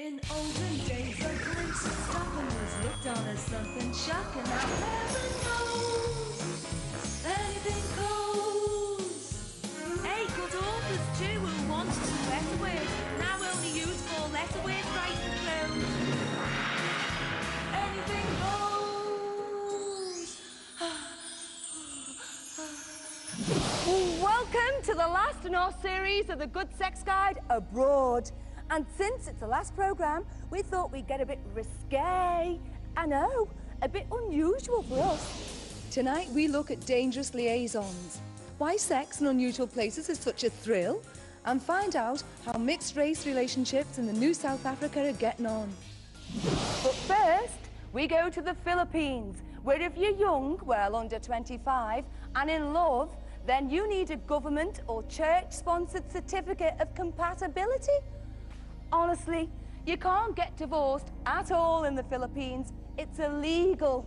In olden days, a glimpse of Scotland was looked on as something shocking. Now heaven knows, anything goes. Hey, good authors too who wanted some letter words, now only use 4 letter words right and close. Anything goes. Welcome to the last in our series of the Good Sex Guide Abroad. And since it's the last programme, we thought we'd get a bit risque. I know, a bit unusual for us. Tonight we look at dangerous liaisons, why sex in unusual places is such a thrill, and find out how mixed-race relationships in the new South Africa are getting on. But first, we go to the Philippines, where if you're young, well, under 25, and in love, then you need a government or church-sponsored certificate of compatibility. Honestly, you can't get divorced at all in the Philippines. It's illegal.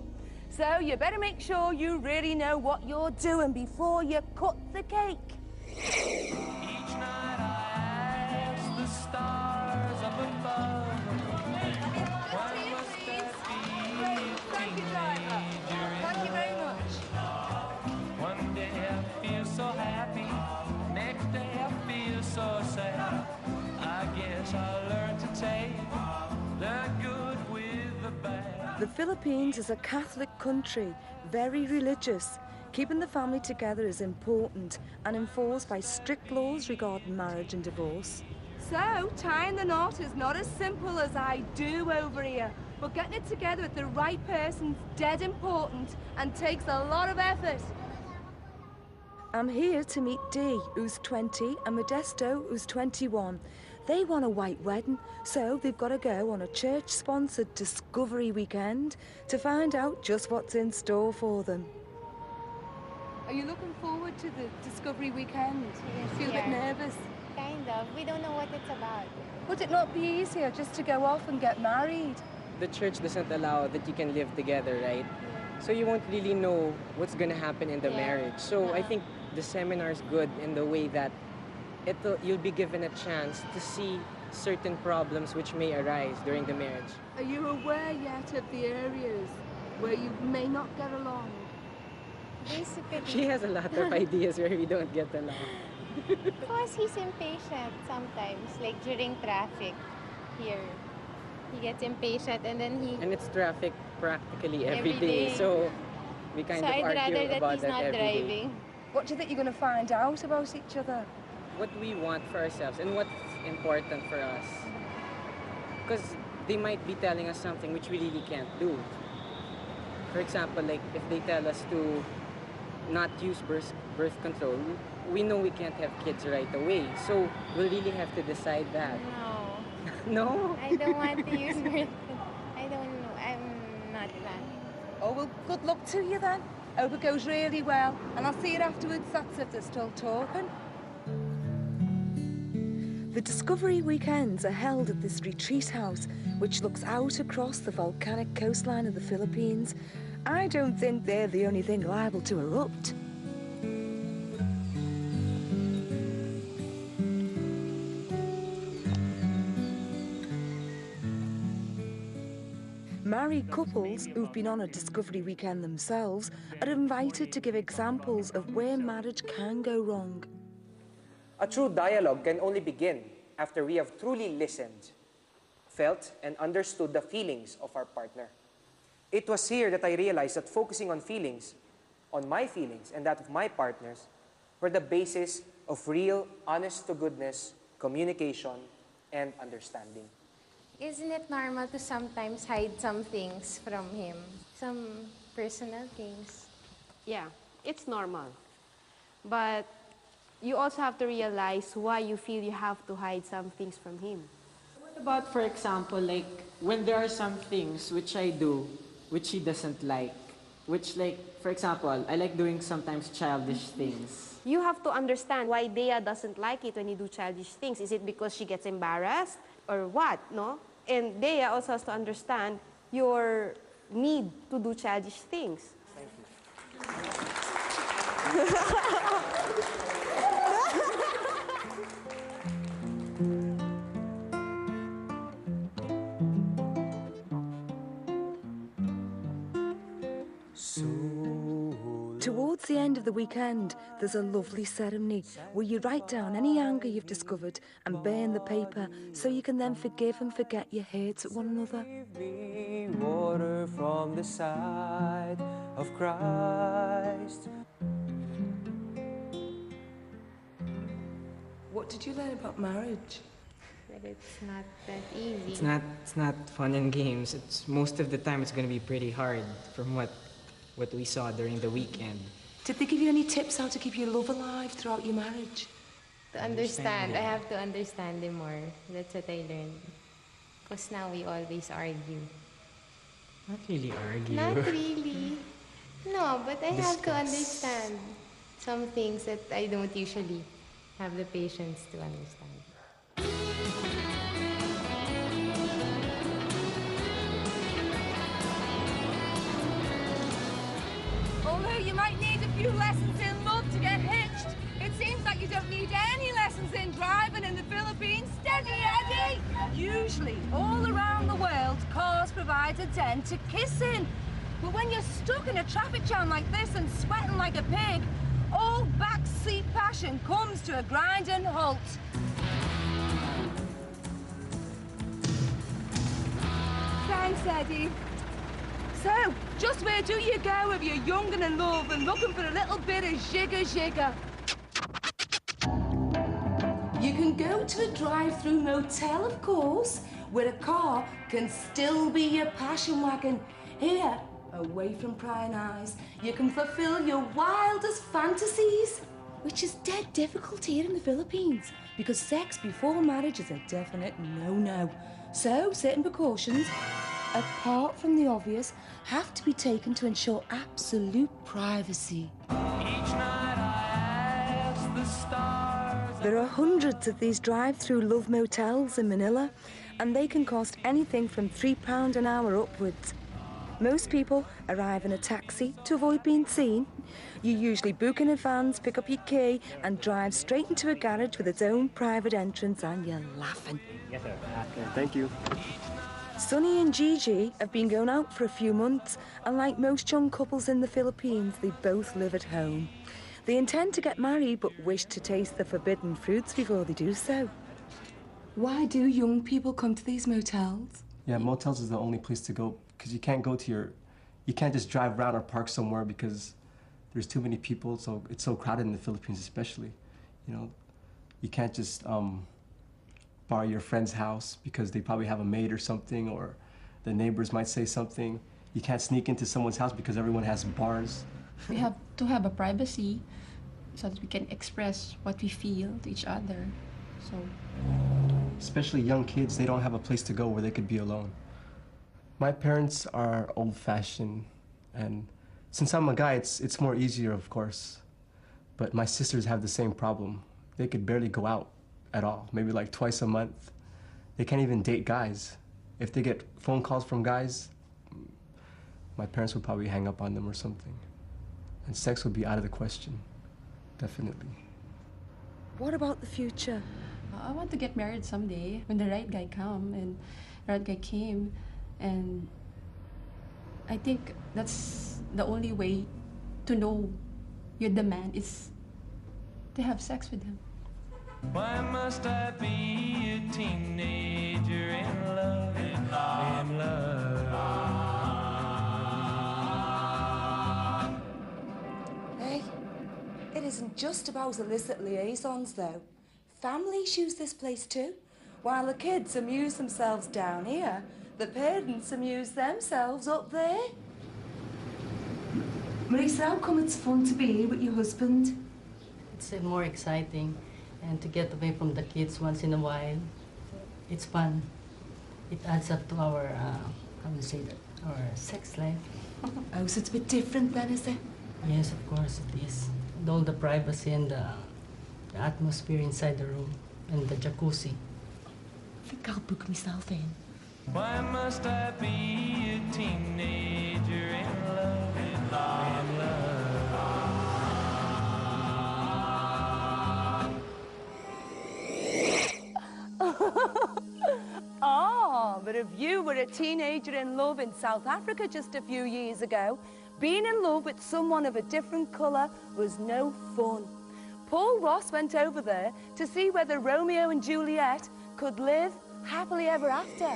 So you better make sure you really know what you're doing before you cut the cake. Each night I ask the stars up above, when must that be? Thank you, driver. Thank you very much. One day I feel so happy, next day I feel so sad. I guess I'll learn to take the good with the bad. The Philippines is a Catholic country, very religious. Keeping the family together is important and enforced by strict laws regarding marriage and divorce. So, tying the knot is not as simple as I do over here, but getting it together with the right person's dead important and takes a lot of effort. I'm here to meet Dee, who's 20, and Modesto, who's 21. They want a white wedding, so they've got to go on a church-sponsored discovery weekend to find out just what's in store for them. Are you looking forward to the discovery weekend? Yes, Feel a bit nervous? Kind of. We don't know what it's about. Would it not be easier just to go off and get married? The church doesn't allow that you can live together, right? So you won't really know what's going to happen in the marriage. So I think the seminar is good in the way that you'll be given a chance to see certain problems which may arise during the marriage. Are you aware yet of the areas where you may not get along? Basically, She has a lot of ideas where we don't get along. because he's impatient sometimes, like during traffic here. He gets impatient and then he... And it's traffic practically every Every day. day. So we kind so of I'd argue rather that about he's that not every day. driving. What do you think you're going to find out about each other? What we want for ourselves and what's important for us. Because they might be telling us something which we really can't do. For example, like if they tell us to not use birth control, we know we can't have kids right away. So we'll really have to decide that. No. No? I don't want to use birth. I don't know. I'm not planning. Oh, well, good luck to you then. Hope it goes really well. And I'll see you afterwards, that's if they're still talking. The Discovery Weekends are held at this retreat house, which looks out across the volcanic coastline of the Philippines. I don't think they're the only thing liable to erupt. Married couples who've been on a Discovery Weekend themselves are invited to give examples of where marriage can go wrong. A true dialogue can only begin after we have truly listened, felt, and understood the feelings of our partner. It was here that I realized that focusing on feelings, on my feelings and that of my partners, were the basis of real, honest-to-goodness communication and understanding. Isn't it normal to sometimes hide some things from him? Some personal things? Yeah, it's normal. But you also have to realize why you feel you have to hide some things from him. What about, for example, like when there are some things which I do which he doesn't like? Which, like, for example, I like doing sometimes childish things. You have to understand why Dea doesn't like it when you do childish things. Is it because she gets embarrassed or what, no? And Dea also has to understand your need to do childish things. Thank you. Towards the end of the weekend, there's a lovely ceremony where you write down any anger you've discovered and burn the paper so you can then forgive and forget your hate at one another. Water from the side of Christ. What did you learn about marriage? But it's not that easy. It's not fun and games. It's most of the time it's going to be pretty hard from what we saw during the weekend. Did they give you any tips how to keep your love alive throughout your marriage? To understand, I have to understand him more. That's what I learned. Because now we always argue. Not really argue. Not really. No, but I have to understand some things that I don't usually have the patience to understand. Although you might need a few lessons in love to get hitched, it seems like you don't need any lessons in driving in the Philippines. Steady, Eddie! Usually, all around the world, cars provide a den to kiss in. But when you're stuck in a traffic jam like this and sweating like a pig, all backseat passion comes to a grinding halt. Thanks, Eddie. So, just where do you go if you're young and in love and looking for a little bit of zhigger? You can go to a drive-through motel, of course, where a car can still be your passion wagon. Here, away from prying eyes, you can fulfill your wildest fantasies, which is dead difficult here in the Philippines because sex before marriage is a definite no-no. So, certain precautions, apart from the obvious, have to be taken to ensure absolute privacy. Each night I ask the stars. There are hundreds of these drive-through love motels in Manila, and they can cost anything from £3 an hour upwards. Most people arrive in a taxi to avoid being seen. You usually book in advance, pick up your key, and drive straight into a garage with its own private entrance, and you're laughing. Yes, sir. Okay, thank you. Sonny and Gigi have been going out for a few months, and like most young couples in the Philippines, they both live at home. They intend to get married, but wish to taste the forbidden fruits before they do so. Why do young people come to these motels? Yeah, motels is the only place to go because you can't go to you can't just drive around or park somewhere because there's too many people. So it's so crowded in the Philippines, especially. You know, you can't just borrow your friend's house because they probably have a maid or something, or the neighbors might say something. You can't sneak into someone's house because everyone has bars. We have to have a privacy so that we can express what we feel to each other. So, especially young kids, they don't have a place to go where they could be alone. My parents are old-fashioned, and since I'm a guy, it's more easier, of course. But my sisters have the same problem. They could barely go out at all, maybe like twice a month. They can't even date guys. If they get phone calls from guys, my parents would probably hang up on them or something. And sex would be out of the question, definitely. What about the future? I want to get married someday when the right guy come, and the right guy came, and I think that's the only way to know you're the man is to have sex with him. Why must I be a teenager in love, in love? Hey, it isn't just about illicit liaisons, though. Families use this place too. While the kids amuse themselves down here, the parents amuse themselves up there. Marisa, how come it's fun to be here with your husband? It's more exciting, and to get away from the kids once in a while, it's fun. It adds up to our, how do you say that, our sex life. Oh, so it's a bit different then, is it? Yes, of course it is. And all the privacy and the atmosphere inside the room, and the jacuzzi. I think I'll book myself in. Why must I be a teenager in love, in love? Ah, but if you were a teenager in love in South Africa just a few years ago, Being in love with someone of a different colour was no fun. Paul Ross went over there to see whether Romeo and Juliet could live happily ever after.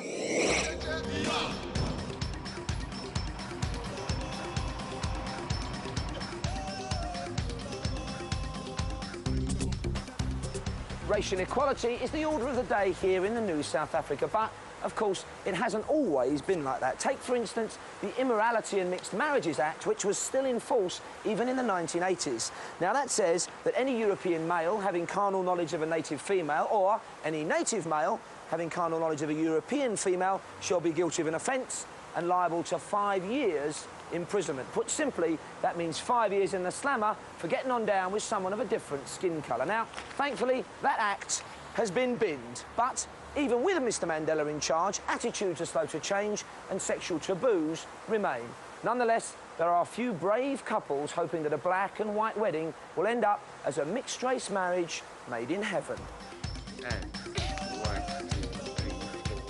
Racial equality is the order of the day here in the new South Africa, but of course it hasn't always been like that. Take for instance the Immorality and Mixed Marriages Act, which was still in force even in the 1980s. Now that says that any European male having carnal knowledge of a native female, or any native male having carnal knowledge of a European female, shall be guilty of an offence and liable to 5 years imprisonment. Put simply, that means 5 years in the slammer for getting on down with someone of a different skin colour. Now, thankfully, that act has been binned. But even with Mr Mandela in charge, attitudes are slow to change and sexual taboos remain. Nonetheless, there are a few brave couples hoping that a black and white wedding will end up as a mixed-race marriage made in heaven.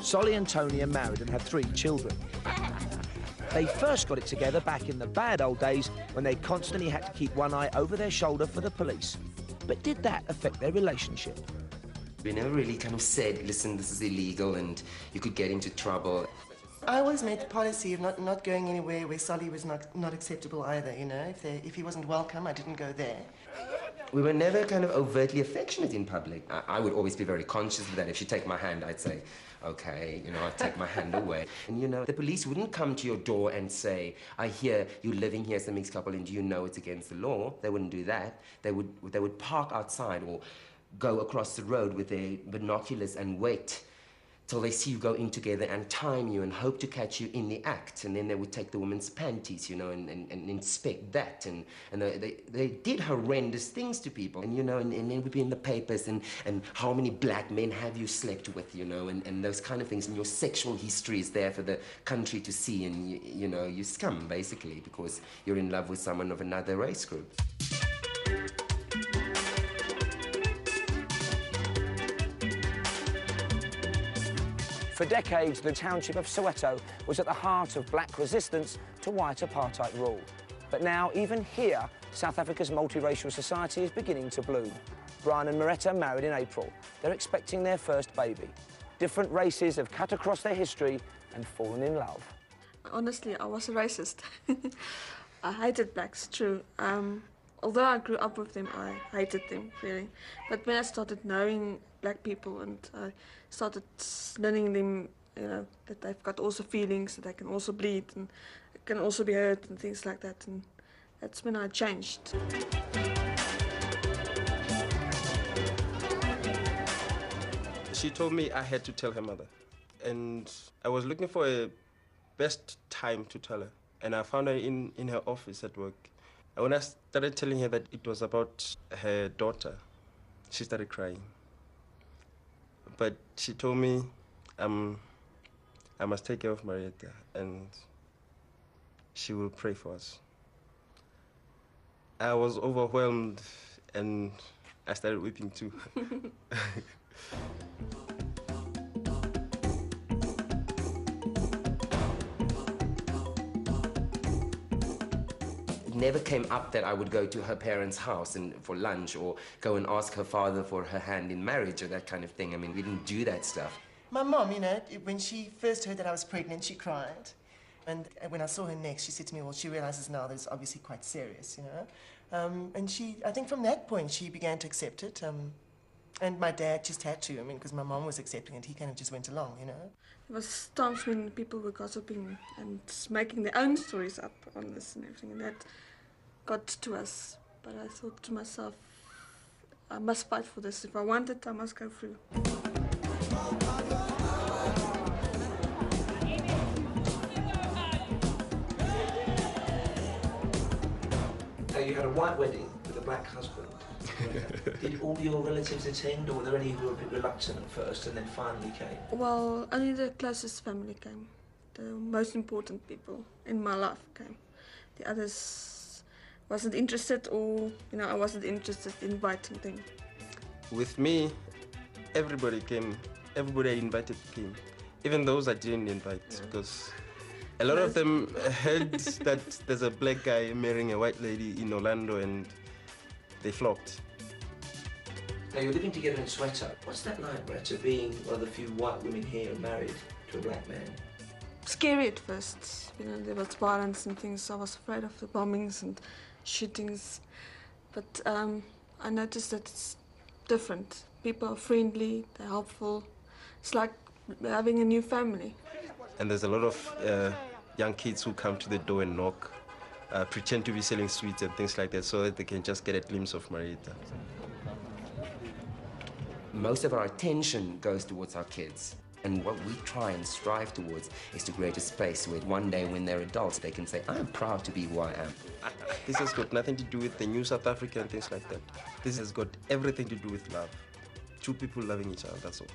Solly and Tony are married and have 3 children. They first got it together back in the bad old days when they constantly had to keep one eye over their shoulder for the police. But did that affect their relationship? We never really kind of said, listen, this is illegal and you could get into trouble. I always made the policy of not going anywhere where Solly was not acceptable either, you know. If he wasn't welcome, I didn't go there. We were never kind of overtly affectionate in public. I would always be very conscious of that. If she'd take my hand, I'd say, okay, you know, I'd take my hand away. And, you know, the police wouldn't come to your door and say, I hear you're living here as a mixed couple and do you know it's against the law? They wouldn't do that. They would park outside or go across the road with their binoculars and wait till they see you go in together and time you and hope to catch you in the act. And then they would take the woman's panties, you know, and inspect that. And they did horrendous things to people. And, you know, and then would be in the papers and how many black men have you slept with, you know, and those kind of things. And your sexual history is there for the country to see. And, you know, you scum, basically, because you're in love with someone of another race group. For decades, the township of Soweto was at the heart of black resistance to white apartheid rule. But now, even here, South Africa's multiracial society is beginning to bloom. Brian and Moretta married in April. They're expecting their first baby. Different races have cut across their history and fallen in love. Honestly, I was a racist. I hated blacks, true. Although I grew up with them, I hated them, really. But when I started knowing black people and I started learning them, you know, that they've got also feelings, that they can also bleed and can also be hurt and things like that, and that's when I changed. She told me I had to tell her mother, and I was looking for a best time to tell her, and I found her in her office at work. And when I started telling her that it was about her daughter, she started crying. But she told me I must take care of Marietta and she will pray for us. I was overwhelmed and I started weeping too. Never came up that I would go to her parents' house and for lunch or go and ask her father for her hand in marriage or that kind of thing. I mean, we didn't do that stuff. My mom, you know, when she first heard that I was pregnant, she cried. And when I saw her next, she said to me, well, she realizes now that it's obviously quite serious, you know. And I think from that point, she began to accept it. And my dad just had to, I mean, because my mom was accepting it, he kind of just went along, you know. There was times when people were gossiping and making their own stories up on this and everything, and that got to us. But I thought to myself, I must fight for this. If I want it, I must go through. So you had a white wedding with a black husband. Did all your relatives attend, or were there any who were a bit reluctant at first and then finally came? Well, only the closest family came. The most important people in my life came. The others wasn't interested, or, you know, I wasn't interested in inviting them. With me, everybody came. Everybody I invited came. Even those I didn't invite, because A lot of them heard that there's a black guy marrying a white lady in Orlando, and they flocked. Now, you're living together in Soweto. What's that like, Retta, being one of the few white women here married to a black man? Scary at first. You know, there was violence and things. I was afraid of the bombings and shootings. But I noticed that it's different. People are friendly, they're helpful. It's like having a new family. And there's a lot of young kids who come to the door and knock, pretend to be selling sweets and things like that so that they can just get a glimpse of Marita. Most of our attention goes towards our kids. And what we try and strive towards is to create a space where one day when they're adults, they can say, I'm proud to be who I am. This has got nothing to do with the new South Africa and things like that. This has got everything to do with love. Two people loving each other, that's all.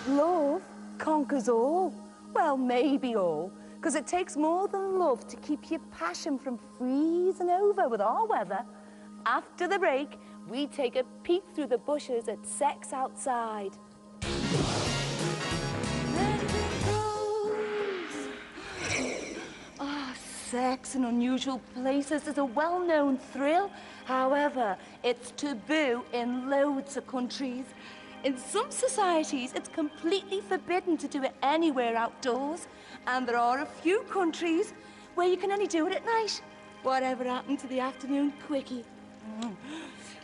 Love conquers all. Well, maybe all. Because it takes more than love to keep your passion from freezing over with our weather. After the break, we take a peek through the bushes at Sex Outside. Ah, sex in unusual places is a well-known thrill. However, it's taboo in loads of countries. In some societies, it's completely forbidden to do it anywhere outdoors. And there are a few countries where you can only do it at night. Whatever happened to the afternoon quickie?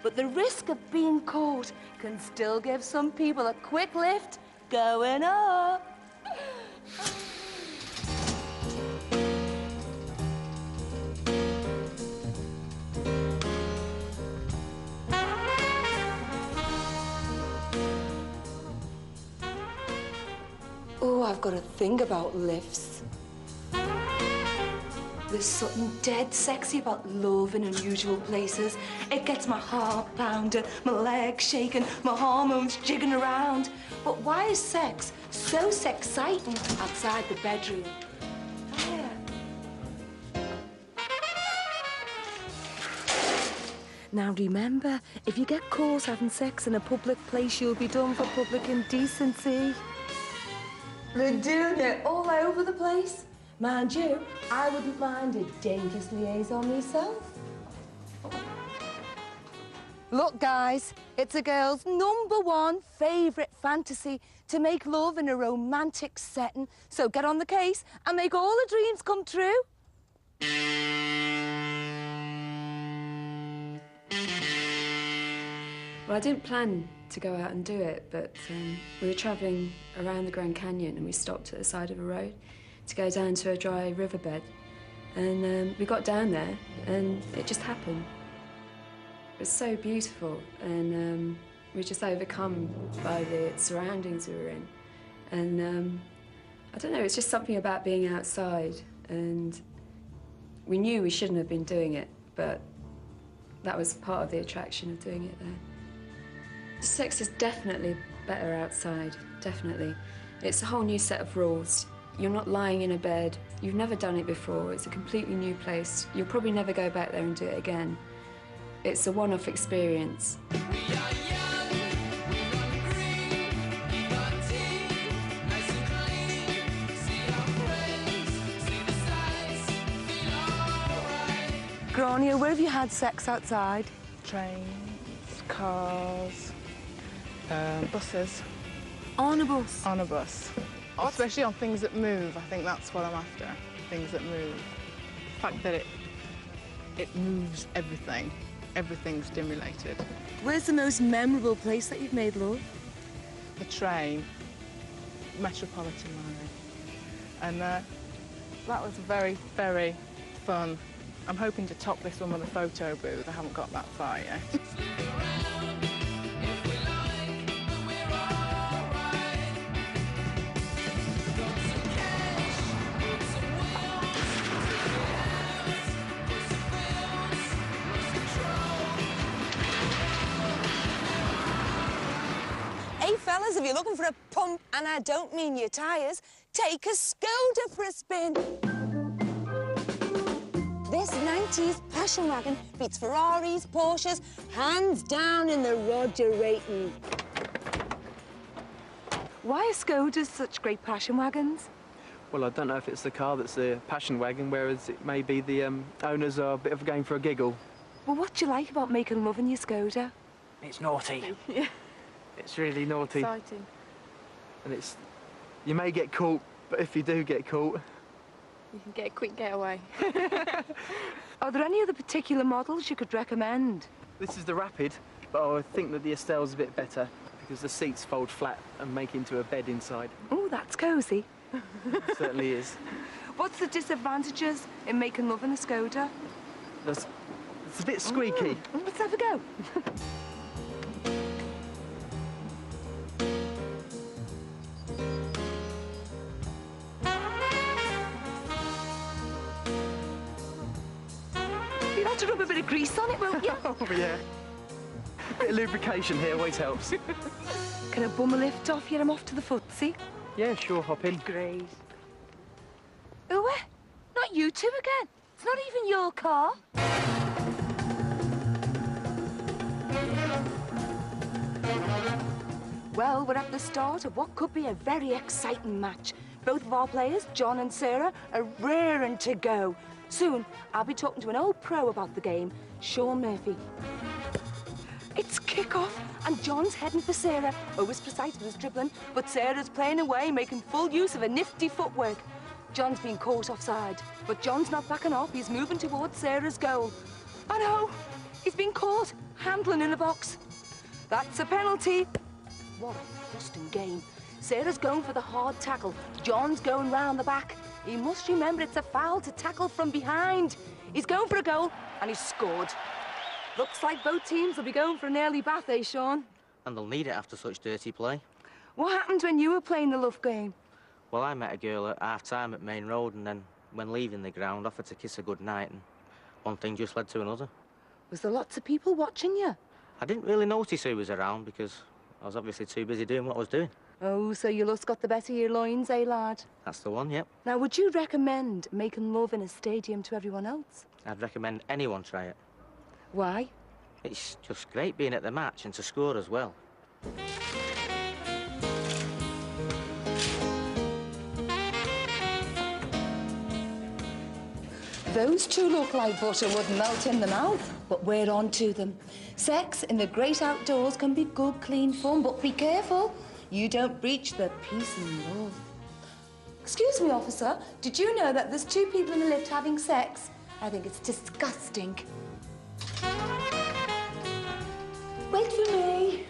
But the risk of being caught can still give some people a quick lift going up. Oh, I've got a thing about lifts. There's something dead sexy about love in unusual places. It gets my heart pounding, my legs shaking, my hormones jigging around. But why is sex so exciting outside the bedroom? Now remember, if you get caught having sex in a public place, you'll be done for public indecency. They're doing it all over the place. Mind you, I wouldn't mind a dangerous liaison myself. Look, guys, it's a girl's #1 favourite fantasy to make love in a romantic setting. So get on the case and make all the dreams come true. Well, I didn't plan to go out and do it, but we were travelling around the Grand Canyon and we stopped at the side of a road to go down to a dry riverbed. And we got down there and it just happened. It was so beautiful and we were just overcome by the surroundings we were in. And I don't know, it's just something about being outside, and we knew we shouldn't have been doing it, but that was part of the attraction of doing it there. Sex is definitely better outside, definitely. It's a whole new set of rules. You're not lying in a bed. You've never done it before. It's a completely new place. You'll probably never go back there and do it again. It's a one-off experience. Grania, where have you had sex outside? Trains, cars, buses. On a bus? On a bus. Especially on things that move. I think that's what I'm after, things that move. The fact that it moves everything. Everything's stimulated. Where's the most memorable place that you've made love? The train, Metropolitan line. And that was very, very fun. I'm hoping to top this one with a photo booth. I haven't got that far yet. Hey, fellas, if you're looking for a pump, and I don't mean your tyres, take a Skoda for a spin. This 90s passion wagon beats Ferraris, Porsches, hands down in the Roger rating. Why are Skodas such great passion wagons? Well, I don't know if it's the car that's the passion wagon, whereas it may be the owners are a bit of going for a giggle. Well, what do you like about making love in your Skoda? It's naughty. Yeah. It's really naughty. Exciting. And it's... You may get caught, but if you do get caught... You can get a quick getaway. Are there any other particular models you could recommend? This is the Rapid, but I think that the Estelle's a bit better because the seats fold flat and make into a bed inside. Oh, that's cosy. It certainly is. What's the disadvantages in making love in a Skoda? It's a bit squeaky. Let's have a go. You'll have to rub a bit of grease on it, won't you? Oh, yeah. A bit of lubrication here always helps. Can I bum a lift off you? I'm off to the footsie. Yeah, sure, hop in. Great. Oh, not you two again. It's not even your car. Well, we're at the start of what could be a very exciting match. Both of our players, John and Sarah, are raring to go. Soon, I'll be talking to an old pro about the game, Sean Murphy. It's kick-off, and John's heading for Sarah. Always precise with his dribbling, but Sarah's playing away, making full use of her nifty footwork. John's been caught offside, but John's not backing off. He's moving towards Sarah's goal. Oh no, he's been caught handling in the box. That's a penalty. What a busting game. Sarah's going for the hard tackle. John's going round the back. He must remember it's a foul to tackle from behind. He's going for a goal, and he's scored. Looks like both teams will be going for an early bath, eh, Sean? And they'll need it after such dirty play. What happened when you were playing the love game? Well, I met a girl at half-time at Main Road, and then, when leaving the ground, offered to kiss her goodnight, and one thing just led to another. Was there lots of people watching you? I didn't really notice who was around, because I was obviously too busy doing what I was doing. Oh, so your lust got the better of your loins, eh, lad? That's the one, yep. Now, would you recommend making love in a stadium to everyone else? I'd recommend anyone try it. Why? It's just great being at the match and to score as well. Those two look like butter would melt in the mouth, but we're on to them. Sex in the great outdoors can be good, clean fun, but be careful. You don't breach the peace and love. Excuse me, officer, did you know that there's two people in the lift having sex? I think it's disgusting. Wait for me.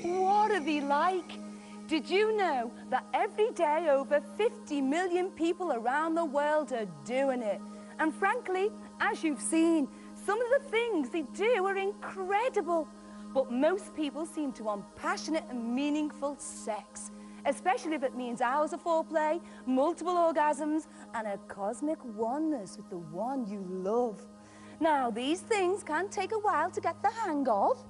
What are they like? Did you know that every day over 50 million people around the world are doing it? And frankly, as you've seen, some of the things they do are incredible. But most people seem to want passionate and meaningful sex, especially if it means hours of foreplay, multiple orgasms, and a cosmic oneness with the one you love. Now, these things can take a while to get the hang of,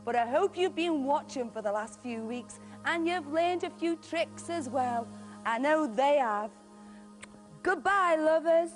but I hope you've been watching for the last few weeks and you've learned a few tricks as well. I know they have. Goodbye, lovers.